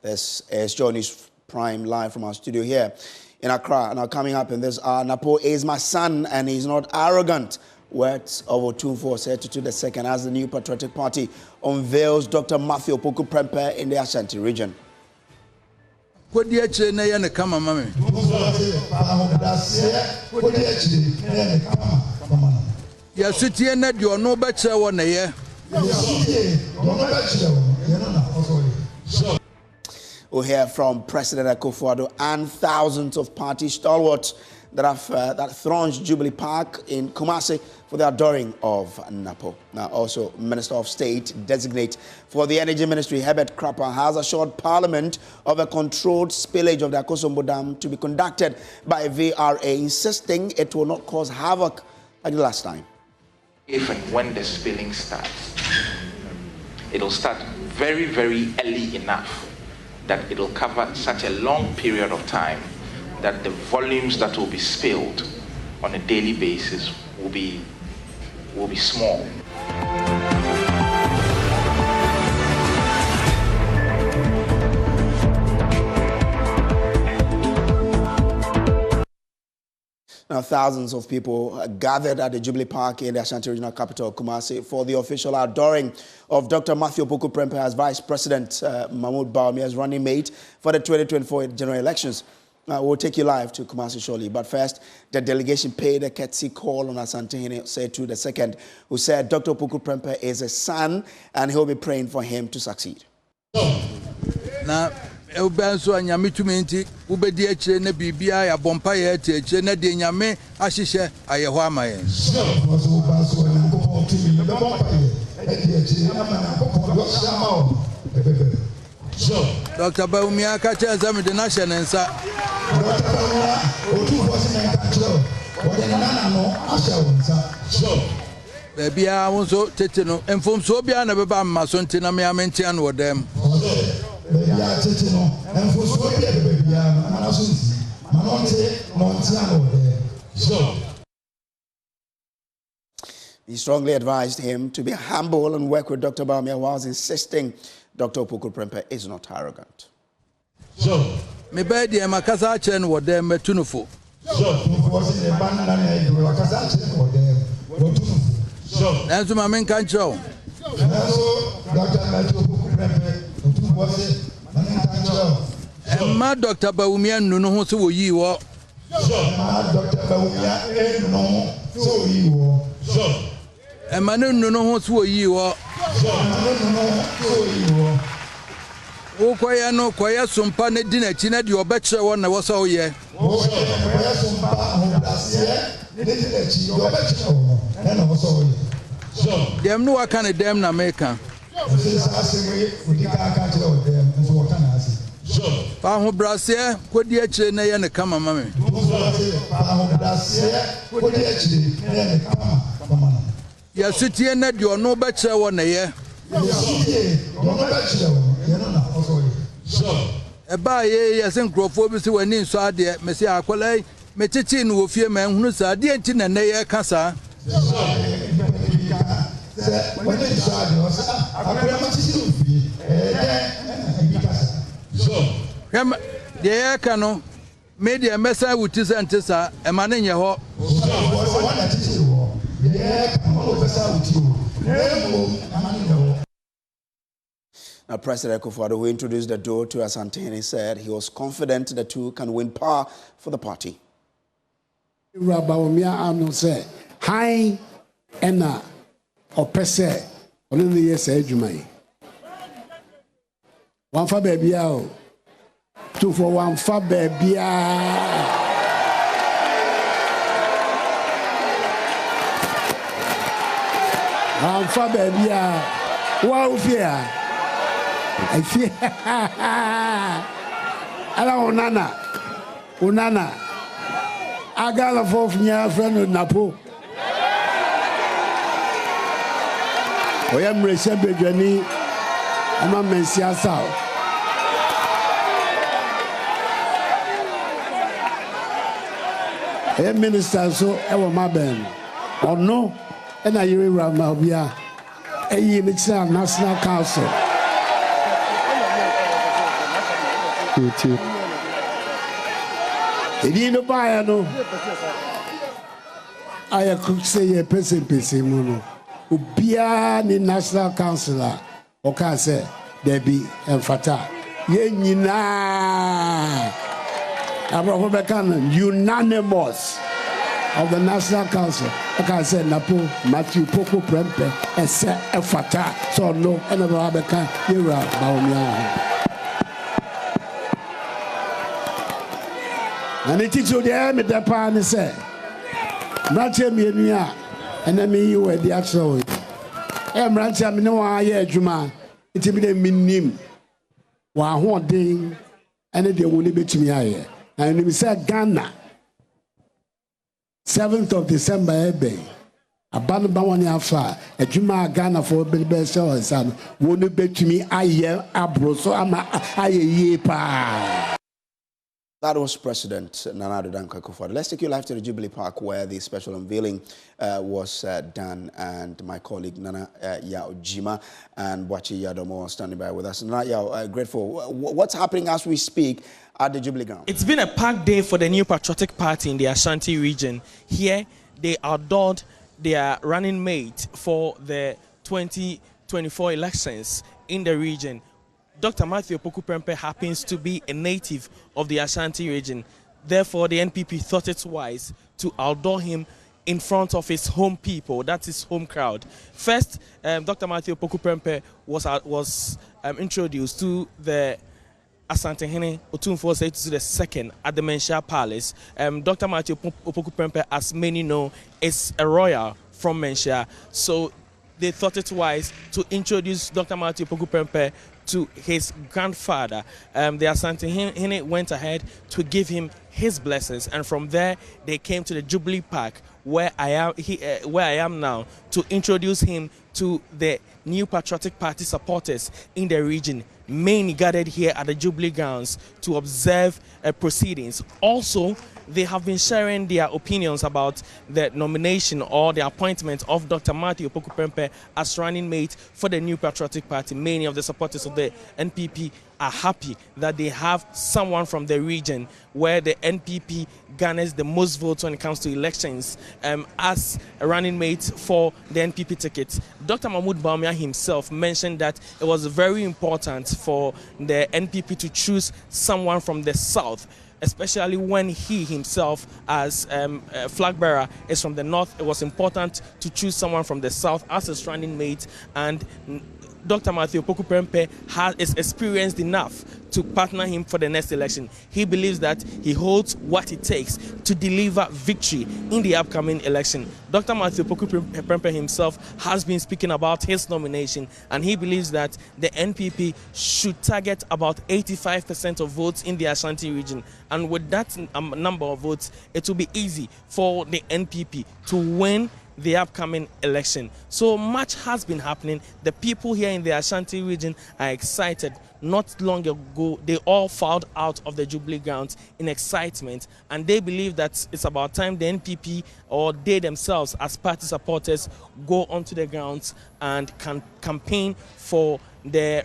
This is Johnny's Prime live from our studio here in Accra. Now coming up in this hour, NAPO is my son and he's not arrogant. Words of Otumfuo said to the second as the new patriotic party unveils Dr. Matthew Opoku Prempeh in the Ashanti region. We'll hear from President Akufo-Addo and thousands of party stalwarts that thronged Jubilee Park in Kumasi for the adoring of NAPO. Now, also, Minister of State designate for the Energy Ministry, Herbert Krapper, has assured Parliament of a controlled spillage of the Akosombo Dam to be conducted by VRA, insisting it will not cause havoc like the last time. If and when the spilling starts, it'll start very, very early enough that it'll cover such a long period of time that the volumes that will be spilled on a daily basis will be small. Now, thousands of people gathered at the Jubilee Park in the Ashanti Regional Capital, Kumasi, for the official adoring of Dr. Matthew Opoku Prempeh as Vice President Mahmoud Bawumia's running mate for the 2024 general elections. We'll take you live to Kumasi shortly. But first, the delegation paid a courtesy call on Asantehene said to the second, who said Dr. Opoku Prempeh is a son and he'll be praying for him to succeed. Now, Elbanso and Yamitumenti, Ubedi Eche, Nebibia, Abompa Eche, Nedi Yame, Ashisha, Ayahama. Dr. Bawumia catches them with the national answer. Baby, I want to take no and from Sobia never by my son Tinamia Mentian with them. He strongly advised him to be humble and work with Dr. Bawumia whilst insisting Dr. Opoku Prempeh is not arrogant. Me bedi e makasa chen wo dem metunufo. Nanzu ma men kan chro. Ma Dr. Bawumia nunu ho so wo yi wo. Ema nunu ho so wo yi wo. Okoya no koya sumpa ne dina chi na de obekire won na woso ye dem no waka ne dem na meka pa ho brase kodi akire na ye ne kama mame ya sitie na de ono obekire won na ye Eba ye yasen krofo bi se wani nso ade me se akwalai me titi no ofie ma hunu sa de enti na ye kasa de ye ka no media mesa wuti se ntesa e ma ne nye ho Now, President Akufo-Addo, who introduced the duo to Asantehene, said he was confident the two can win power for the party. Bawumia amno say, "Hi, ena opese only yes ejumai. One for baby o, two for one for baby one for baby wow fear." I fear. Hello, Unana. I got a fourth year friend with NAPO. I am receiving Johnny. I'm a Messia South. I am minister, so I will my band. Or no, and I will run my beer. A National Council. Kuti. Idi no buy no. I could say a person mono. Ubia ni National Councilor. Oka say there be Fata. Ye nyina. Abraham unanimous of the National Council. Like I said, NAPO, Matthew Poku Prempe, and Sir Fata. So no, and Abraham you're Bawumia. And it is the aim at the pan and say, Matthew Mia, and then me you were the actual. I'm Rancham no I Juma. It will be the minim. One day, and it will be to me. And we said Ghana, 7th of December, Abanu Bawumia Afa, a Juma Ghana for baby sellers, and won't be to me. I hear Abro, so I'm a ye pa. That was President Nana Addo Dankwa Akufo-Addo. Let's take you live to the Jubilee Park where the special unveiling was done, and my colleague Nana Yao Jima and Bwachi Yadomo are standing by with us. Nana Yao, grateful. What's happening as we speak at the Jubilee ground? It's been a packed day for the New Patriotic Party in the Ashanti region. Here, they adored their running mate for the 2024 elections in the region. Dr. Matthew Opoku Prempeh happens to be a native of the Ashanti region. Therefore, the NPP thought it wise to outdoor him in front of his home people, that's his home crowd. First, Dr. Matthew Opoku Prempeh was introduced to the Asantehene Otumfuo Osei II at the Menchia Palace. Dr. Matthew Opoku Prempeh, as many know, is a royal from Menchia. So they thought it wise to introduce Dr. Matthew Opoku Prempeh to his grandfather. The Asantehene went ahead to give him his blessings, and from there they came to the Jubilee Park where I am now to introduce him to the New Patriotic Party supporters in the region. Many gathered here at the Jubilee grounds to observe proceedings. Also, they have been sharing their opinions about the nomination or the appointment of Dr. Matthew Opoku Prempeh as running mate for the New Patriotic Party. Many of the supporters of the NPP are happy that they have someone from the region where the NPP garners the most votes when it comes to elections as a running mate for the NPP ticket. Dr. Mahmoud Bawumia himself mentioned that it was very important for the NPP to choose someone from the south, especially when he himself, as flag bearer, is from the north. It was important to choose someone from the south as his running mate, and Dr. Matthew Opoku Prempeh is experienced enough to partner him for the next election. He believes that he holds what it takes to deliver victory in the upcoming election. Dr. Matthew Opoku Prempeh himself has been speaking about his nomination, and he believes that the NPP should target about 85% of votes in the Ashanti region. And with that number of votes, it will be easy for the NPP to win the upcoming election. So much has been happening. The people here in the Ashanti region are excited. Not long ago, they all filed out of the Jubilee grounds in excitement, and they believe that it's about time the NPP or they themselves as party supporters go onto the grounds and can campaign for the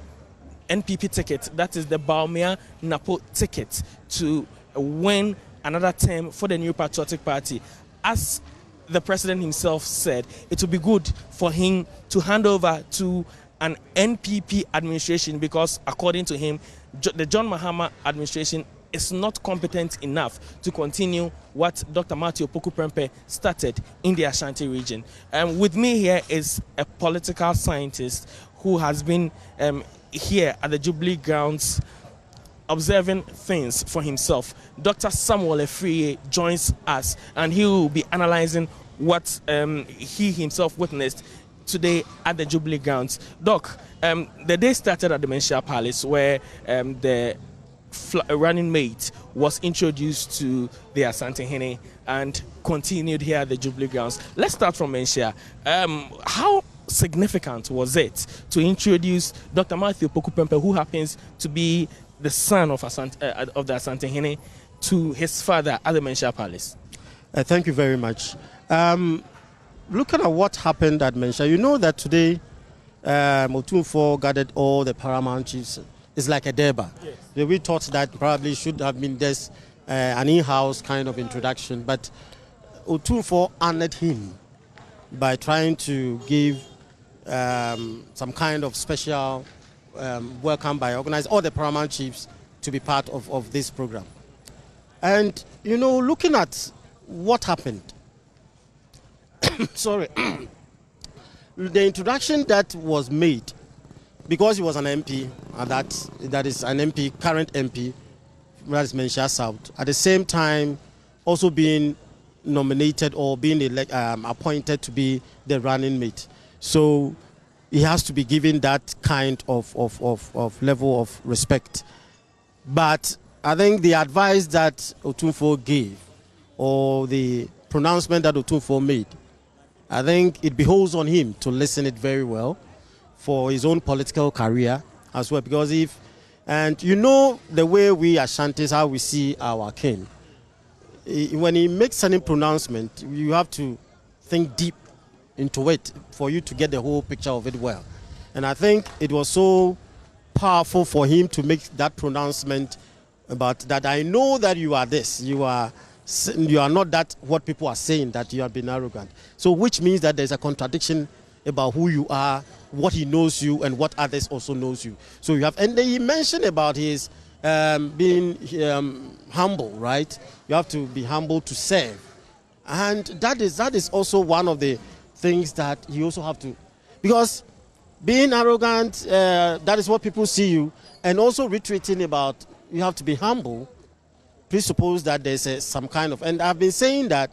NPP ticket, that is the Bawumia NAPO ticket, to win another term for the New Patriotic Party. As the president himself said, it would be good for him to hand over to an NPP administration because, according to him, the John Mahama administration is not competent enough to continue what Dr. Matthew Opoku Prempeh started in the Ashanti region. With me here is a political scientist who has been here at the Jubilee grounds observing things for himself. Dr. Samuel Efriye joins us, and he will be analyzing what he himself witnessed today at the Jubilee grounds. Doc, the day started at the Menchia Palace where the running mate was introduced to the Asantehene and continued here at the Jubilee grounds. Let's start from Menchia. How significant was it to introduce Dr. Matthew Opoku Prempeh, who happens to be the son of the Asantehene, to his father at the Menchia Palace? Thank you very much. Looking at what happened at Menchia, you know that today Otumfuo gathered all the paramount chiefs is like a Deba. Yes. We thought that probably should have been this an in-house kind of introduction, but Otumfuo honored him by trying to give some kind of special welcome by organizing all the paramount chiefs to be part of this program. And, you know, looking at what happened, sorry, the introduction that was made, because he was an MP, and that is an MP, current MP, that is Menchia South, at the same time also being nominated or being appointed to be the running mate. So he has to be given that kind of level of respect. But I think the advice that Otumfuo gave, or the pronouncement that Otumfuo made, I think it behoves on him to listen it very well for his own political career as well. Because and you know the way we Ashantis, how we see our king, when he makes any pronouncement, you have to think deep into it for you to get the whole picture of it well. And I think it was so powerful for him to make that pronouncement about that. I know that you are this, you are not that what people are saying, that you have been arrogant. So which means that there's a contradiction about who you are, what he knows you, and what others also knows you. So you have, and then he mentioned about his being humble, right? You have to be humble to serve, and that is also one of the things that you also have to, because being arrogant, that is what people see you, and also retreating about you have to be humble. Please suppose that there's some kind of, and I've been saying that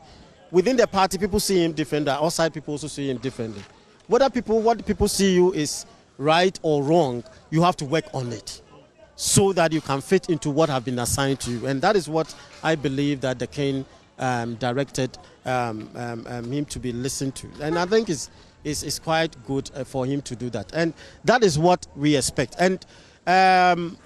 within the party people see him different, outside people also see him differently. What people see you is right or wrong, you have to work on it so that you can fit into what have been assigned to you. And that is what I believe that the king directed him to be listened to. And I think it's quite good for him to do that. And that is what we expect. And the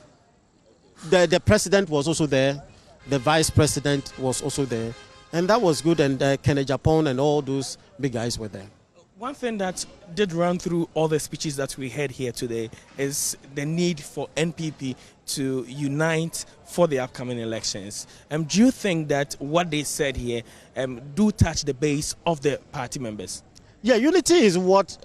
president was also there. The vice president was also there. And that was good. And Kenneth Japan and all those big guys were there. One thing that did run through all the speeches that we heard here today is the need for NPP to unite for the upcoming elections. Do you think that what they said here do touch the base of the party members? Yeah, unity is what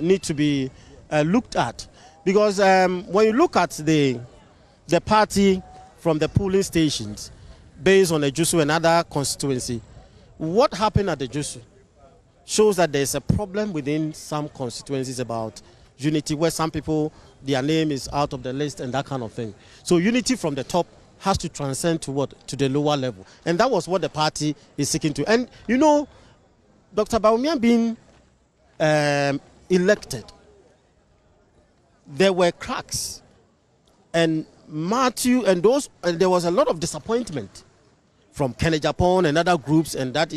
need to be looked at. Because when you look at the party from the polling stations based on the Jusu and other constituency, what happened at the Jusu shows that there's a problem within some constituencies about unity, where some people, their name is out of the list and that kind of thing. So unity from the top has to transcend to what? To the lower level. And that was what the party is seeking to. And you know, Dr. Bawumia being elected, there were cracks. And Matthew and those, and there was a lot of disappointment from Kenneth Japan and other groups, and that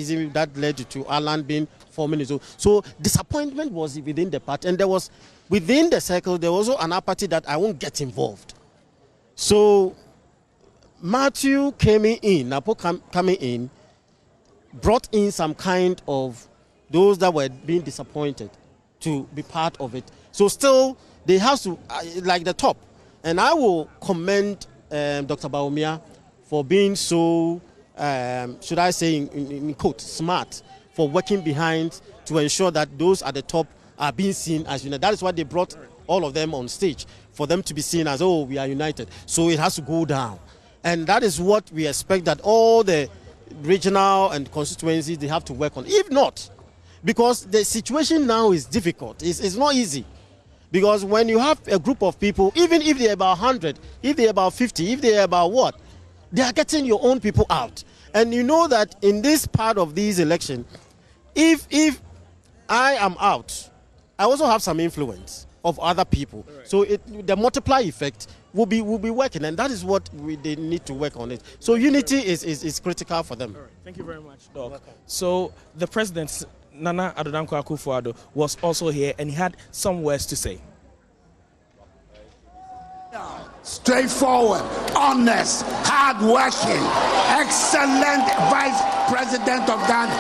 led to Alan being forming his own. So disappointment was within the party, and there was within the circle there was also an apathy that I won't get involved. So Matthew coming in, NAPO coming in, brought in some kind of those that were being disappointed to be part of it. So still they have to like the top, and I will commend Dr. Bawumia for being so. Should I say in quote, smart, for working behind to ensure that those at the top are being seen as united. That is why they brought all of them on stage, for them to be seen as, oh, we are united. So it has to go down. And that is what we expect, that all the regional and constituencies, they have to work on. If not, because the situation now is difficult. It's not easy. Because when you have a group of people, even if they're about 100, if they're about 50, if they're about what, they are getting your own people out. And you know that in this part of these elections, if I am out, I also have some influence of other people. Right. So the multiply effect will be working, and that is what they need to work on it. So unity is critical for them. Right. Thank you very much, Doc. So the president, Nana Addo Dankwa Akufo-Addo, was also here, and he had some words to say. Straightforward, honest, hard-working, excellent vice president of Ghana,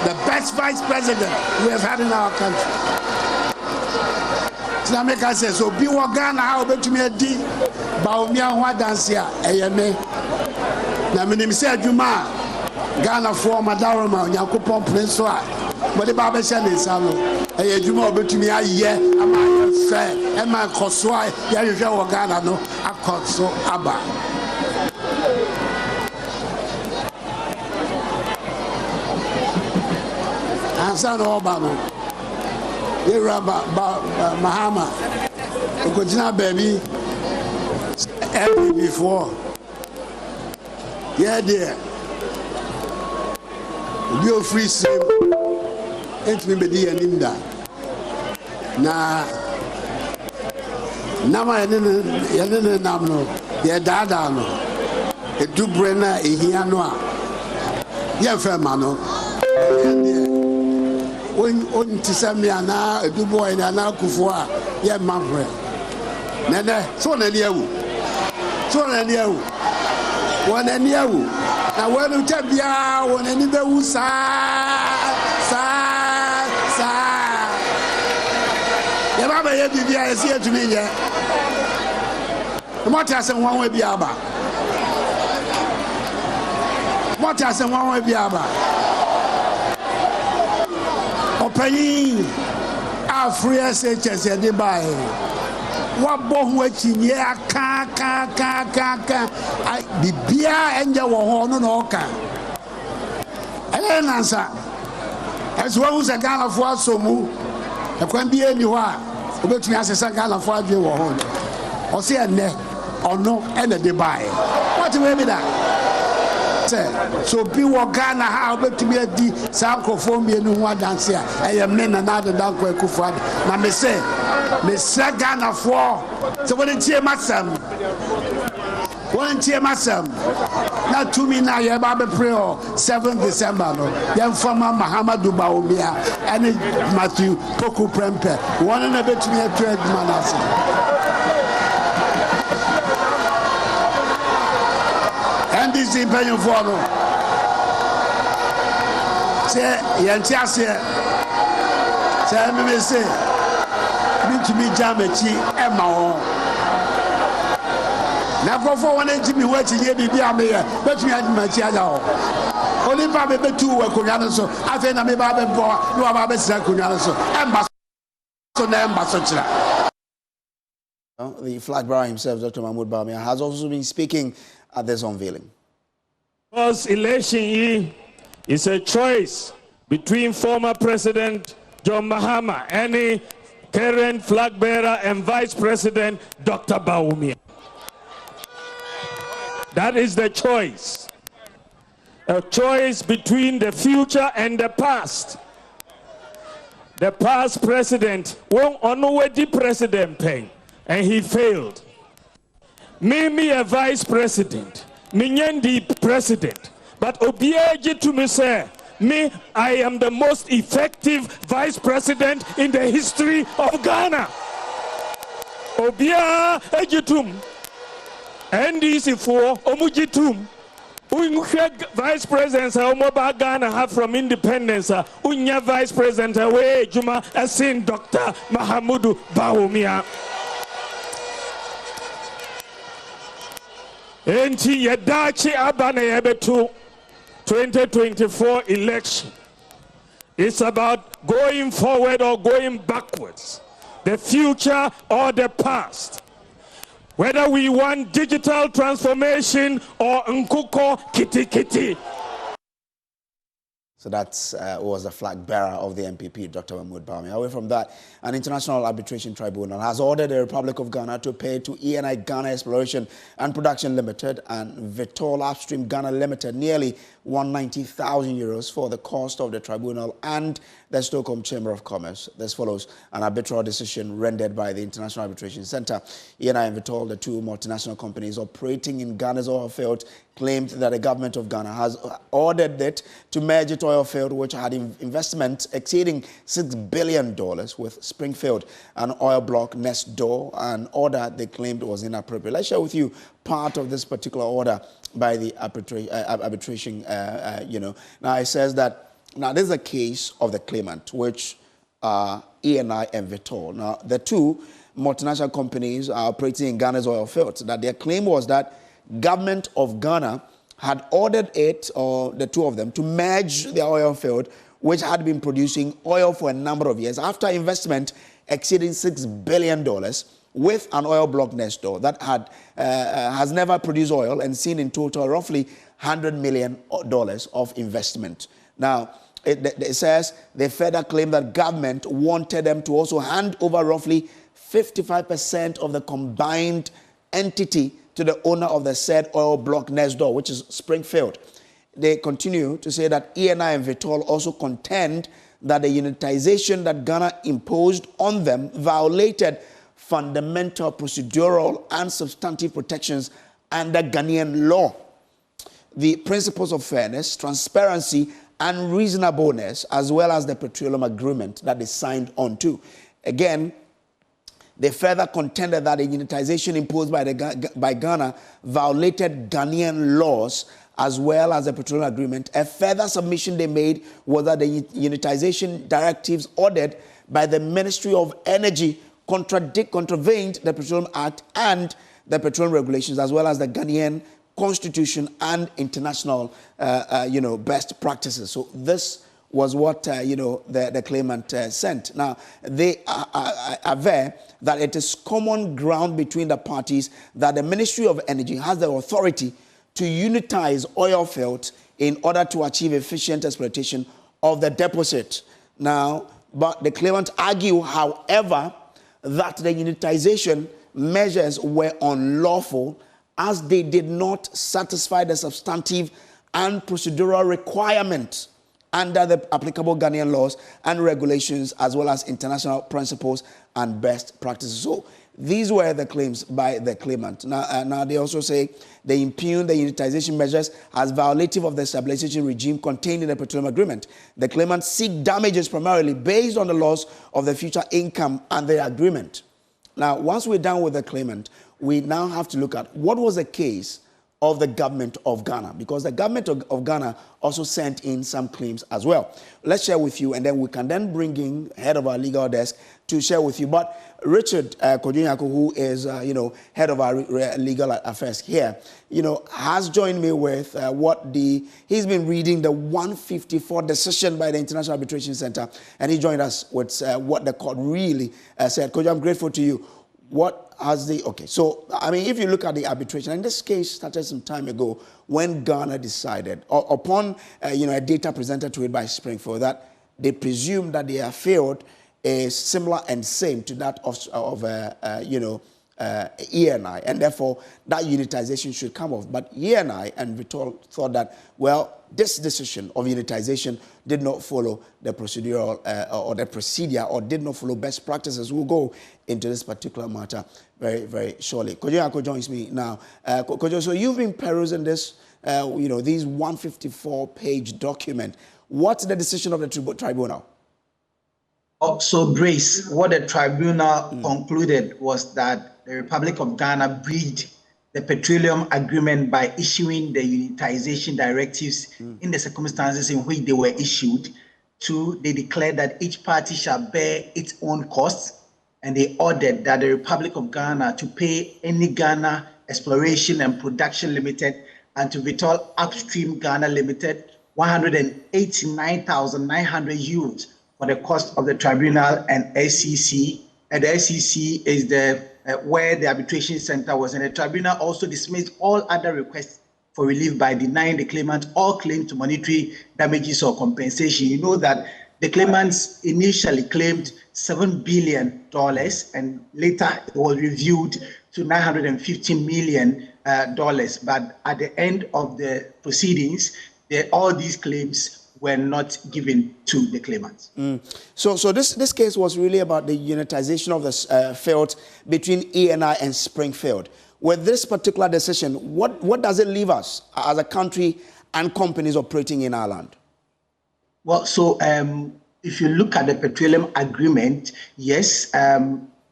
the best vice president we have had in our country. Sinameka says, so be what Ghana, how bet me a D. Bawumia, what dance here, AMA. Naminim said, Juma, Ghana for Madarama, Yakupon Prince, but the Baba said, Salo, a Juma bet me a year, a man fair, and my Koswai, Yarisha Ghana, no, a Kotso Abba. Ansan Obama, Mahama, Kojina baby, every before. Yeah, dear. You free same. Ain't me be and in that. Na Nama Yanin Namno, yeah, Dada no. A two brenna, a hianoa. Yeah, fair mano. When to send me an hour, a do boy and an hour Kufua, yeah, my friend. Nana, so an you. So an you. One and you. Now, when you tell me, when any the Usa, the Baba is here to me. What has and one way be about? What has and one way be about? Opening our free SHS at the buy. What bomb watching ya ka I be beer and your horn no can. Answer as well as a gun of what so move. I can't be anywhere. But me as a gun of what you were on. Or say a neck or no and a debay. What will be that? So be what Ghana how but to be a D Sankophobia no one dance here. I am men another dog where Kufad. Now me say Ghana for so when it's here masam. When it's here masam. Now to me now you have a prayer 7th December no. Young farmer Muhammadu Bawumia and Matthew Poku Prempe. One and a bit to me a trade manasi. And this is paying for no. Say, Yantiasia. Say, me say, me to me Jamachi, Emma. Now, for one and Jimmy watching here, be a mayor, but me had my child. Only Baba 2 were Kunyaso. I think I'm a Baba boy, no Baba Kunyaso, Ambassador. The flag bearer himself, Dr. Mahmoud Bawumia, has also been speaking at this unveiling. Because election is a choice between former President John Mahama and the current flag bearer and Vice President Dr. Bawumia. That is the choice. A choice between the future and the past. The past president won already president pay, and he failed. Me a vice president. Minyendi president, but Obieji to me say, me, I am the most effective vice president in the history of Ghana. Obia ejitum, NDC for omujitum. Vice president Omoba Ghana have from independence. Unya vice president away Juma Asin Dr. Mahamudu Bawumia. Enti Yadachi Abane Yabetu 2024 election. It's about going forward or going backwards. The future or the past. Whether we want digital transformation or Nkuko Kitty Kitty. So that was the flag bearer of the MPP, Dr. Mahmoud Bawumia. Away from that, an international arbitration tribunal has ordered the Republic of Ghana to pay to ENI Ghana Exploration and Production Limited and Vitol Upstream Ghana Limited nearly 190,000 euros for the cost of the tribunal and the Stockholm Chamber of Commerce. This follows an arbitral decision rendered by the International Arbitration Center. ENI and Vitol, the two multinational companies operating in Ghana's oil field, claimed that the government of Ghana has ordered it to merge its oil field, which had investment exceeding $6 billion with Springfield, an oil block next door, an order they claimed was inappropriate. Let's share with you part of this particular order by the arbitration, Now, it says that, now, this is a case of the claimant, which ENI and Vitol. Now, the two multinational companies are operating in Ghana's oil fields. That their claim was that government of Ghana had ordered it, or the two of them, to merge their oil field, which had been producing oil for a number of years, after investment exceeding $6 billion with an oil block next door that has never produced oil and seen in total roughly $100 million of investment. Now, it says they further claim that government wanted them to also hand over roughly 55% of the combined entity to the owner of the said oil block next door, which is Springfield. They continue to say that ENI and Vitol also contend that the unitization that Ghana imposed on them violated fundamental procedural and substantive protections under Ghanaian law. The principles of fairness, transparency, and reasonableness, as well as the petroleum agreement that they signed on to. Again, they further contended that the unitization imposed by Ghana violated Ghanaian laws as well as the petroleum agreement. A further submission they made was that the unitization directives ordered by the Ministry of Energy contravened the Petroleum Act and the petroleum regulations, as well as the Ghanaian Constitution and international, best practices. So this was what, the claimant sent. Now, they aver that it is common ground between the parties that the Ministry of Energy has the authority to unitize oil fields in order to achieve efficient exploitation of the deposit. Now, but the claimant argue, however, that the unitization measures were unlawful as they did not satisfy the substantive and procedural requirements under the applicable Ghanaian laws and regulations, as well as international principles and best practices. So these were the claims by the claimant. Now they also say they impugn the unitization measures as violative of the stabilization regime contained in the petroleum agreement. The claimants seek damages primarily based on the loss of the future income and the agreement. Now, once we're done with the claimant, we now have to look at what was the case of the government of Ghana, because the government of Ghana also sent in some claims as well. Let's share with you, and then we can then bring in head of our legal desk to share with you. But Richard Kojunyako, who is, head of our legal affairs here, has joined me with he's been reading the 154 decision by the International Arbitration Center, and he joined us with what the court really said. Kojo, I'm grateful to you. What has so, I mean, if you look at the arbitration, and this case started some time ago when Ghana decided, upon, a data presented to it by Springfield, that they presumed that their field is similar and same to that of ENI, and therefore that unitization should come off. But ENI and Vitol thought that, well, this decision of unitization did not follow the procedural or the procedure, or did not follow best practices. We'll go into this particular matter very, very shortly. Kojo joins me now. Kojo, so you've been perusing this, these 154-page document. What's the decision of the tribunal? So, Brace, what the tribunal concluded was that the Republic of Ghana breached the petroleum agreement by issuing the unitization directives in the circumstances in which they were issued. Two, they declared that each party shall bear its own costs, and they ordered that the Republic of Ghana to pay any Ghana Exploration and Production Limited and to Vitol Upstream Ghana Limited 189,900 euros for the cost of the tribunal and SCC. And the SCC is the where the arbitration center was, and the tribunal also dismissed all other requests for relief by denying the claimant all claim to monetary damages or compensation. You know that the claimants initially claimed $7 billion, and later it was reviewed to $950 million. But at the end of the proceedings, all these claims were not given to the claimants. So this case was really about the unitization of the field between ENI and Springfield. With this particular decision, what does it leave us as a country and companies operating in our land? Well, so if you look at the petroleum agreement, yes,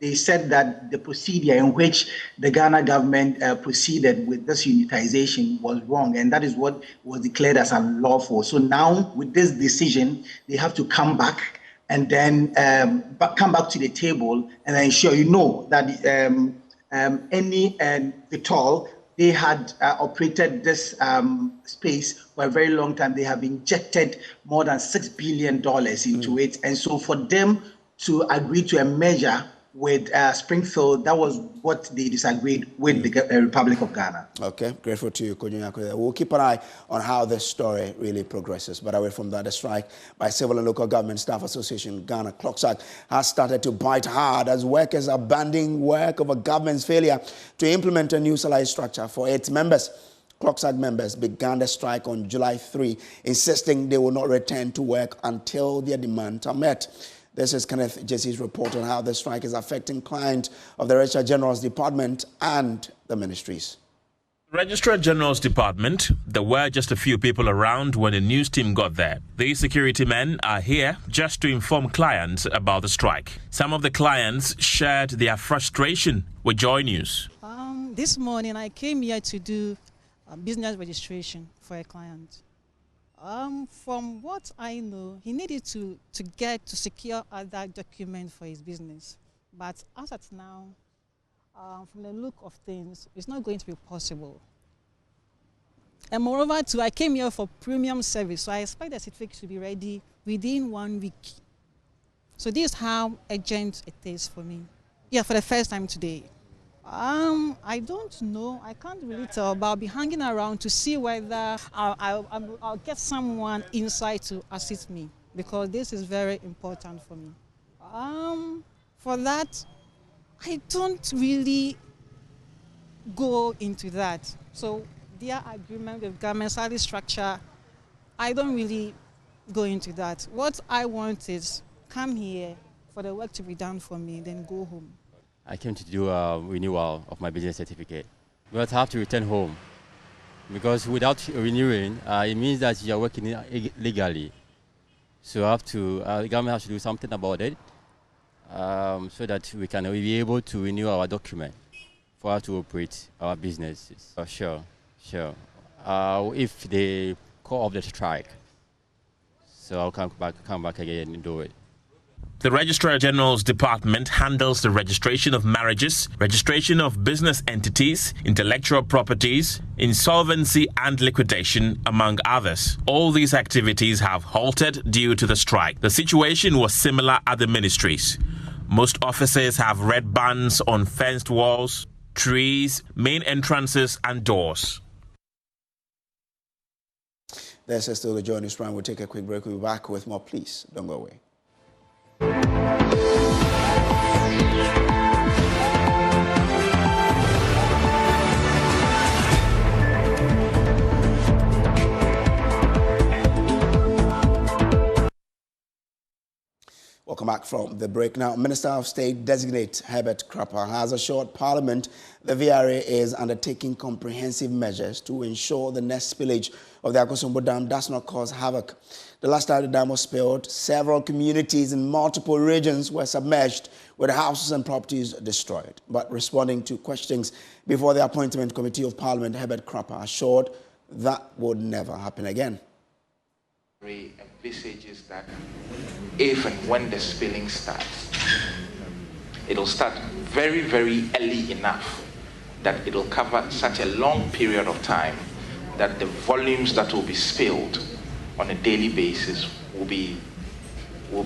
they said that the procedure in which the Ghana government proceeded with this unitization was wrong, and that is what was declared as unlawful. So now, with this decision, they have to come back and then come back to the table and ensure that any Vitol, they had operated this space for a very long time. They have injected more than $6 billion into it. And so for them to agree to a measure with Springfield, that was what they disagreed with the Republic of Ghana. Okay, grateful to you, Kojunya. We'll keep an eye on how this story really progresses. But away from that, the strike by Civil and Local Government Staff Association Ghana CLOCSAG has started to bite hard as workers are banding work over government's failure to implement a new salary structure for its members. CLOCSAG members began the strike on July 3, insisting they will not return to work until their demands are met. This is Kenneth Jesse's report on how the strike is affecting clients of the Registrar General's Department and the ministries. Registrar General's Department, there were just a few people around when the news team got there. These security men are here just to inform clients about the strike. Some of the clients shared their frustration with Joy News. This morning I came here to do business registration for a client. From what I know, he needed to secure other documents for his business. But as at now, from the look of things, it's not going to be possible. And moreover, too, I came here for premium service, so I expect the certificate to be ready within 1 week. So this is how urgent it is for me. Yeah, for the first time today. I don't know. I can't really tell, but I'll be hanging around to see whether I'll get someone inside to assist me, because this is very important for me. For that, I don't really go into that. So their agreement with government salary structure, I don't really go into that. What I want is come here for the work to be done for me, then go home. I came to do a renewal of my business certificate, but I have to return home because without renewing, it means that you are working illegally. So the government has to do something about it so that we can be able to renew our document for us to operate our businesses. Sure. If they call off the strike, so I'll come back again and do it. The Registrar General's Department handles the registration of marriages, registration of business entities, intellectual properties, insolvency and liquidation, among others. All these activities have halted due to the strike. The situation was similar at the ministries. Most offices have red bands on fenced walls, trees, main entrances and doors. This is still the Joy News Prime. We'll take a quick break. We'll be back with more. Please don't go away. Welcome back from the break. Now, Minister of State designate Herbert Krapper has assured Parliament the VRA is undertaking comprehensive measures to ensure the next spillage of the Akosombo Dam does not cause havoc. The last time the dam was spilled, several communities in multiple regions were submerged with houses and properties destroyed. But responding to questions before the Appointment Committee of Parliament, Herbert Krapper assured that would never happen again. Envisages that if and when the spilling starts, it'll start very, very early enough that it'll cover such a long period of time that the volumes that will be spilled on a daily basis will be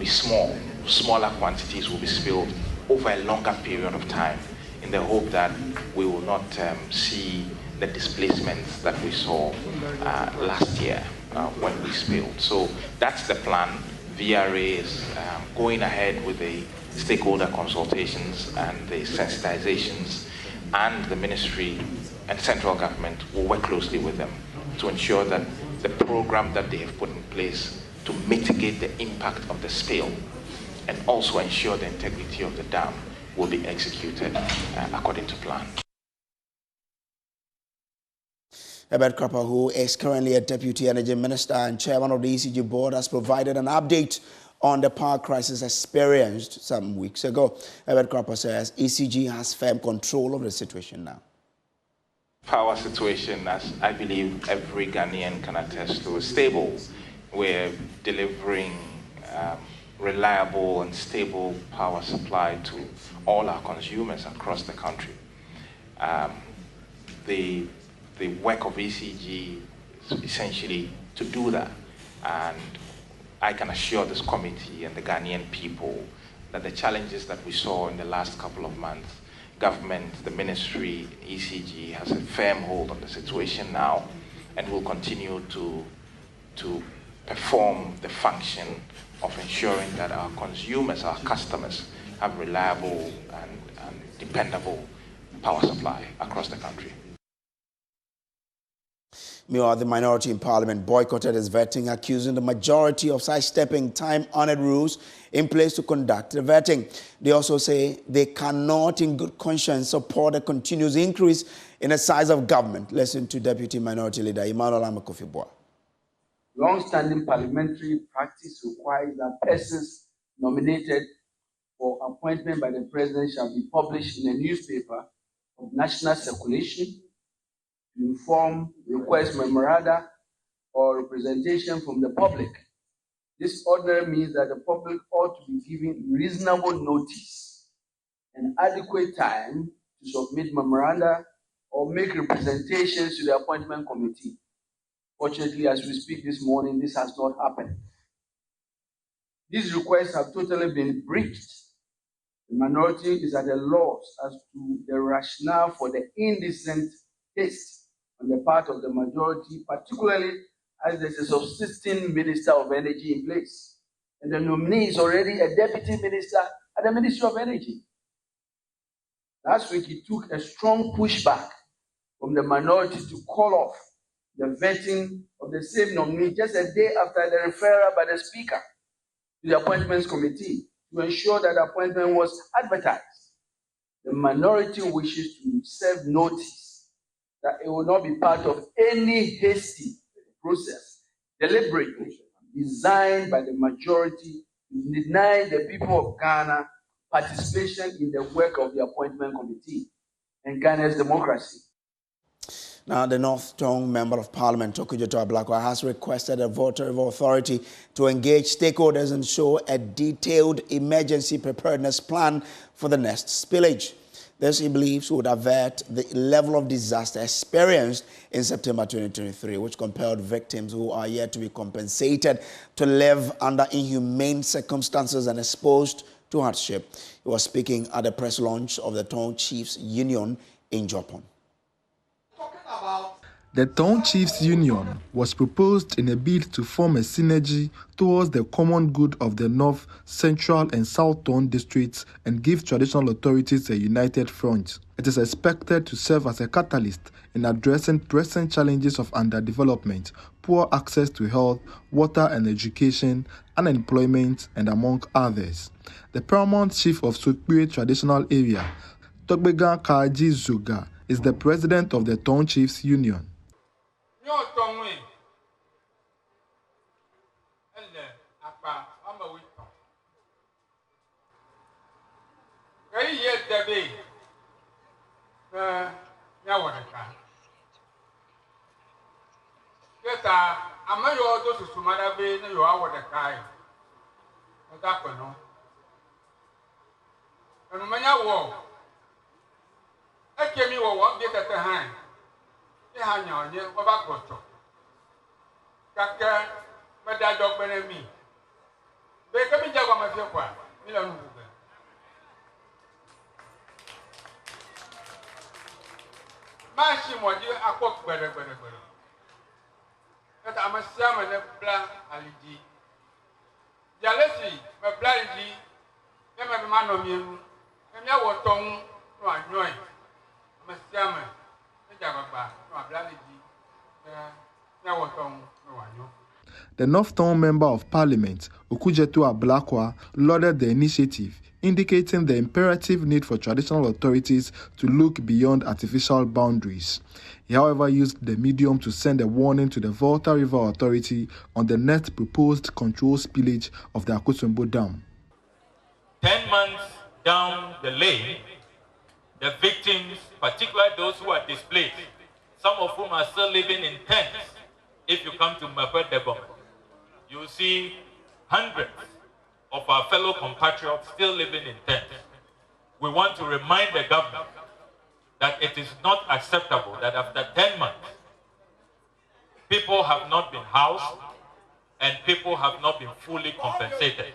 small. Smaller quantities will be spilled over a longer period of time in the hope that we will not see the displacements that we saw last year when we spilled. So that's the plan. VRA is going ahead with the stakeholder consultations and the sensitizations, and the ministry and central government will work closely with them to ensure that the program that they have put in place to mitigate the impact of the spill and also ensure the integrity of the dam will be executed according to plan. Herbert Krapper, who is currently a Deputy Energy Minister and Chairman of the ECG Board, has provided an update on the power crisis experienced some weeks ago. Herbert Krapper says ECG has firm control of the situation now. Power situation, as I believe every Ghanaian can attest to, is stable. We're delivering reliable and stable power supply to all our consumers across the country. The work of ECG is essentially to do that, and I can assure this committee and the Ghanaian people that the challenges that we saw in the last couple of months, government, the ministry, ECG has a firm hold on the situation now and will continue to perform the function of ensuring that our consumers, our customers, have reliable and dependable power supply across the country. Meanwhile, the minority in parliament boycotted its vetting, accusing the majority of sidestepping time-honored rules in place to conduct the vetting. They also say they cannot, in good conscience, support a continuous increase in the size of government. Listen to Deputy Minority Leader Emmanuel Amakofibua. Long-standing parliamentary practice requires that persons nominated for appointment by the president shall be published in a newspaper of national circulation to inform, request memoranda or representation from the public. This ordinarily means that the public ought to be given reasonable notice and adequate time to submit memoranda or make representations to the appointment committee. Fortunately, as we speak this morning, this has not happened. These requests have totally been breached. The minority is at a loss as to the rationale for the indecent haste on the part of the majority, particularly as there's a subsisting Minister of Energy in place. And the nominee is already a Deputy Minister at the Ministry of Energy. Last week, he took a strong pushback from the minority to call off the vetting of the same nominee just a day after the referral by the Speaker to the Appointments Committee to ensure that the appointment was advertised. The minority wishes to serve notice that it will not be part of any hasty process, deliberately designed by the majority to deny the people of Ghana participation in the work of the Appointment Committee and Ghana's democracy. Now, the North Tongue Member of Parliament, Okujeto Ablakwa, has requested a Water Authority to engage stakeholders and show a detailed emergency preparedness plan for the next spillage. This, he believes, would avert the level of disaster experienced in September 2023, which compelled victims who are yet to be compensated to live under inhumane circumstances and exposed to hardship. He was speaking at the press launch of the Tongue Chiefs Union in Japan. The Town Chiefs Union was proposed in a bid to form a synergy towards the common good of the North, Central and South Town districts and give traditional authorities a united front. It is expected to serve as a catalyst in addressing present challenges of underdevelopment, poor access to health, water and education, unemployment, and among others. The paramount chief of Sukbue Traditional Area, Togbega Kaji Zuga, is the president of the Town Chiefs Union. The Northtown Member of Parliament, Okujeto Ablakwa, lauded the initiative, indicating the imperative need for traditional authorities to look beyond artificial boundaries. He, however, used the medium to send a warning to the Volta River Authority on the next proposed control spillage of the Akosombo Dam. 10 months down the lane, the victims, particularly those who are displaced, some of whom are still living in tents, if you come to Mapedebom, you will see hundreds of our fellow compatriots still living in tents, we want to remind the government that it is not acceptable that after 10 months, people have not been housed and people have not been fully compensated.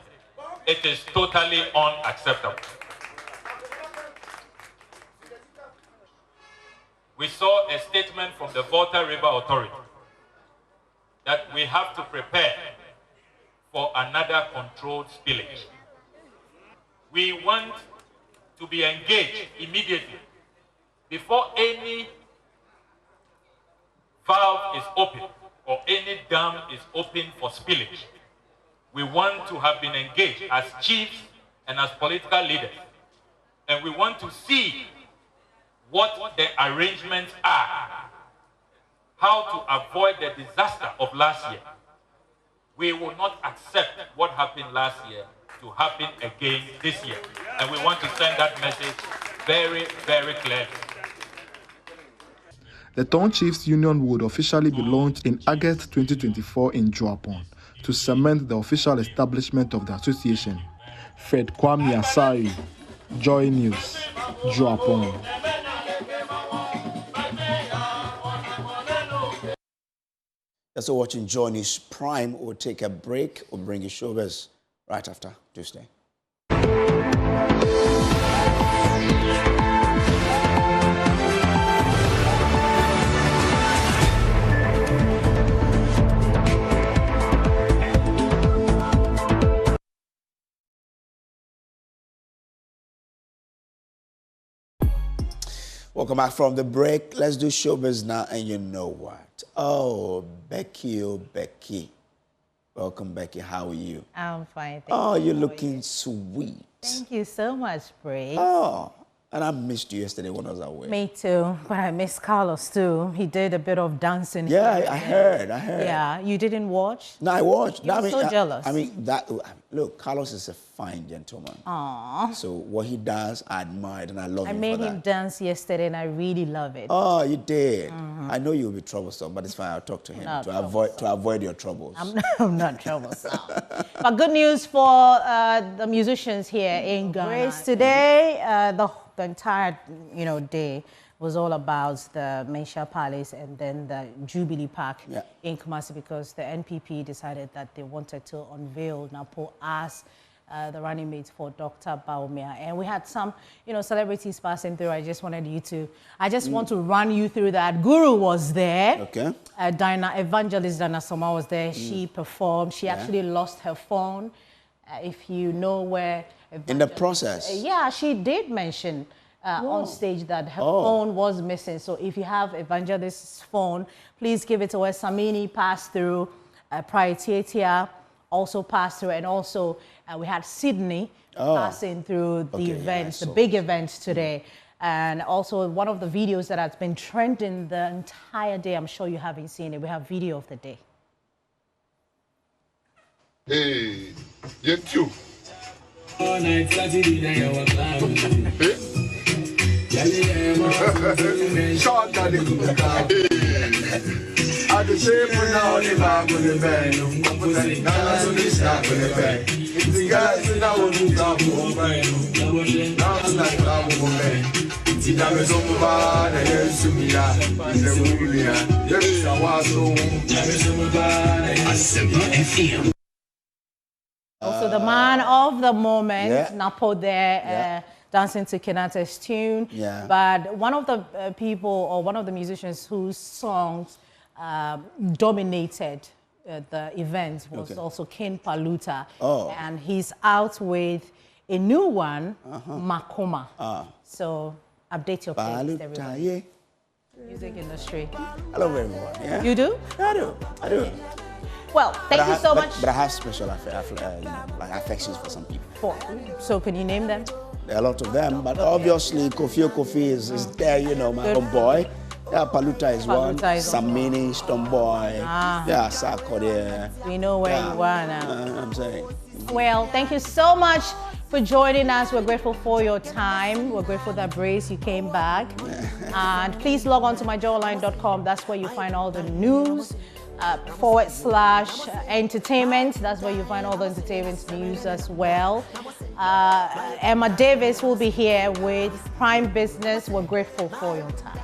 It is totally unacceptable. We saw a statement from the Volta River Authority that we have to prepare for another controlled spillage. We want to be engaged immediately before any valve is open or any dam is open for spillage. We want to have been engaged as chiefs and as political leaders. And we want to see what the arrangements are, how to avoid the disaster of last year. We will not accept what happened last year to happen again this year. And we want to send that message very, very clearly. The Town Chiefs Union would officially be launched in August 2024 in Joapon to cement the official establishment of the association. Fred Kwame Asari, Joy News, Joapon. So watching Joy News Prime. We'll take a break. We'll bring you showbiz right after Tuesday. Welcome back from the break. Let's do showbiz now, and you know what? Oh, Becky, oh, Becky. Welcome, Becky. How are you? I'm fine. Oh, you're looking sweet. Thank you so much, Bray. Oh, and I missed you yesterday when I was away. Me too, but I missed Carlos too. He did a bit of dancing. Yeah, I heard. Yeah, you didn't watch? No, I watched. You're so jealous. Look, Carlos is a fine gentleman. Aww. So what he does, I admired and I love him for that. I made him dance yesterday and I really love it. Oh, you did? Mm-hmm. I know you'll be troublesome, but it's fine. I'll talk to him to avoid your troubles. I'm not troublesome. But good news for the musicians here in Ghana. Grace, today, the entire day was all about the Mensha Palace and then the Jubilee Park in Kumasi, because the NPP decided that they wanted to unveil NAPO as the running mate for Dr. Bawumia. And we had some, celebrities passing through. I just want to run you through that. Guru was there. Okay. Evangelist Dana Soma was there. She performed. She actually lost her phone. If you know where... In the process? Yeah, she did mention on stage that her phone was missing. So if you have Evangelist's phone, please give it to her. Samini passed through. Prioritatia also passed through. And also we had Sydney passing through the events, the big events today. And also one of the videos that has been trending the entire day, I'm sure you haven't seen it. We have video of the day. Hey, get you. All night, short at the at the same now, the bag on the bed. Now, so this not on the bed. If the guys in our room, now, like I'm never so bad, I hear Sumia, the Bawumia. Yes, I was so. Also, the man of the moment, NAPO there, dancing to Kenata's tune. Yeah. But one of the people, or one of the musicians whose songs dominated the event was also King Paluta. Oh. And he's out with a new one, Makoma. So update your playlist, everybody. Music industry. I love everyone. Yeah. You do? I do. Well, thank you so much. But I have special affections for some people. So can you name them? There are a lot of them, but obviously Kofi is there, my own boy. Yeah, Paluta is one. Samini, Stomboy. Yeah, Sako there. We know where you are now. I'm saying. Well, thank you so much for joining us. We're grateful for your time. We're grateful that Brace, you came back. And please log on to myjoyline.com. That's where you find all the news /entertainment. That's where you find all the entertainment news as well. Emma Davis will be here with Prime Business. We're grateful for your time.